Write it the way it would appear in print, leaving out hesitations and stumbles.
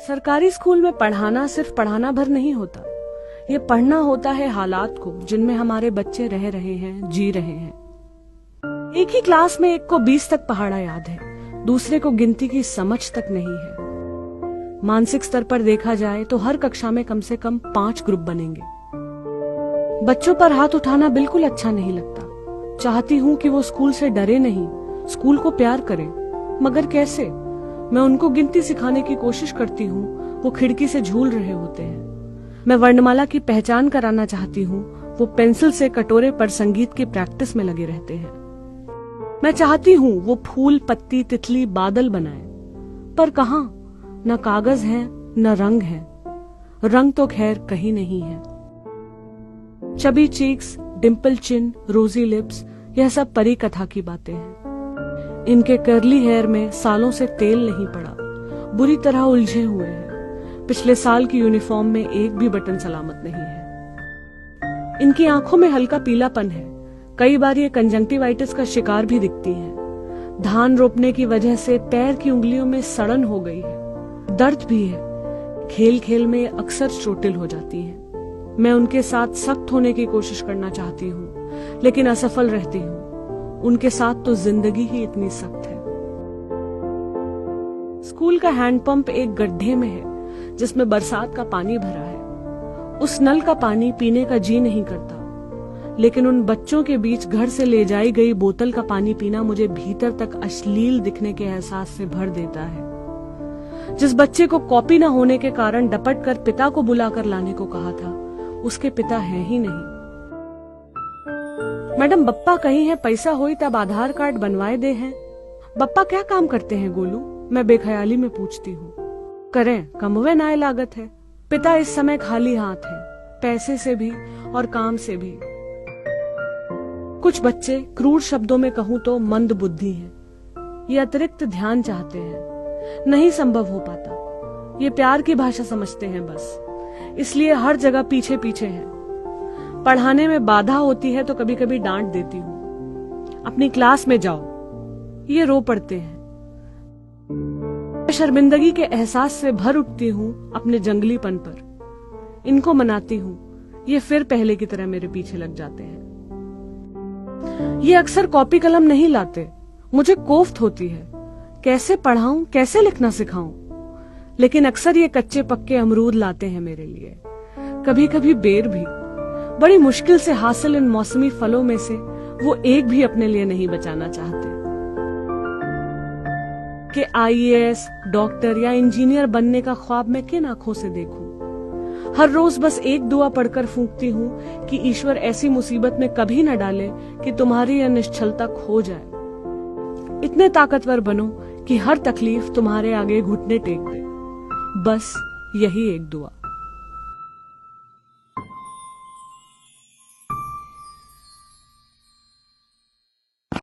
सरकारी स्कूल में पढ़ाना सिर्फ पढ़ाना भर नहीं होता, ये पढ़ना होता है हालात को जिनमें हमारे बच्चे रह रहे हैं, जी रहे हैं। एक ही क्लास में एक को 20 तक पहाड़ा याद है, दूसरे को गिनती की समझ तक नहीं है। मानसिक स्तर पर देखा जाए तो हर कक्षा में कम से कम 5 ग्रुप बनेंगे। बच्चों पर हाथ उठाना बिल्कुल अच्छा नहीं लगता। चाहती हूँ कि वो स्कूल से डरे नहीं, स्कूल को प्यार करें, मगर कैसे? मैं उनको गिनती सिखाने की कोशिश करती हूँ, वो खिड़की से झूल रहे होते हैं। मैं वर्णमाला की पहचान कराना चाहती हूँ, वो पेंसिल से कटोरे पर संगीत की प्रैक्टिस में लगे रहते हैं। मैं चाहती हूँ वो फूल, पत्ती, तितली, बादल बनाए, पर कहाँ? न कागज है न रंग है। रंग तो खैर कहीं नहीं है। चबी चीक्स, डिम्पल चिन, रोजी लिप्स, यह सब परी कथा की बातें हैं। इनके कर्ली हेयर में सालों से तेल नहीं पड़ा, बुरी तरह उलझे हुए हैं। पिछले साल की यूनिफॉर्म में एक भी बटन सलामत नहीं है। इनकी आंखों में हल्का पीलापन है, कई बार ये कंजंक्टिवाइटिस का शिकार भी दिखती हैं। धान रोपने की वजह से पैर की उंगलियों में सड़न हो गई है, दर्द भी है। खेल खेल में अक्सर चोटिल हो जाती हैं। मैं उनके साथ सख्त होने की कोशिश करना चाहती हूँ, लेकिन असफल रहती हूँ। उनके साथ तो जिंदगी ही इतनी सख्त है। स्कूल का हैंडपंप एक गड्ढे में है जिसमें बरसात का पानी भरा है। उस नल का पानी पीने का जी नहीं करता, लेकिन उन बच्चों के बीच घर से ले जाई गई बोतल का पानी पीना मुझे भीतर तक अश्लील दिखने के एहसास से भर देता है। जिस बच्चे को कॉपी न होने के कारण डपट कर पिता को बुलाकर लाने को कहा था, उसके पिता है ही नहीं। मैडम, बप्पा कहीं है, पैसा होई तब आधार कार्ड बनवाए दे हैं। बप्पा क्या काम करते हैं गोलू? मैं बेख्याली में पूछती हूँ। करें, कमवे नाय लागत है। पिता इस समय खाली हाथ है, पैसे से भी और काम से भी। कुछ बच्चे, क्रूर शब्दों में कहूँ तो मंद बुद्धि हैं। ये अतिरिक्त ध्यान चाहते हैं, नहीं संभव हो पाता। ये प्यार की भाषा समझते हैं बस, इसलिए हर जगह पीछे पीछे हैं। पढ़ाने में बाधा होती है तो कभी कभी डांट देती हूँ, अपनी क्लास में जाओ। ये रो पड़ते हैं। शर्मिंदगी के एहसास से भर उठती हूँ अपने जंगलीपन पर। इनको मनाती हूँ, ये फिर पहले की तरह मेरे पीछे लग जाते हैं। ये अक्सर कॉपी कलम नहीं लाते, मुझे कोफ्त होती है। कैसे पढ़ाऊं, कैसे लिखना सिखाऊं? लेकिन अक्सर ये कच्चे पक्के अमरूद लाते हैं मेरे लिए, कभी कभी बेर भी। बड़ी मुश्किल से हासिल इन मौसमी फलों में से वो एक भी अपने लिए नहीं बचाना चाहते कि आईएएस, डॉक्टर या इंजीनियर बनने का ख्वाब मैं किन आंखों से देखूं। हर रोज बस एक दुआ पढ़कर फूंकती हूँ कि ईश्वर ऐसी मुसीबत में कभी न डाले कि तुम्हारी यह निश्चलता खो जाए। इतने ताकतवर बनो कि हर तकलीफ तुम्हारे आगे घुटने टेक दे। बस यही एक दुआ।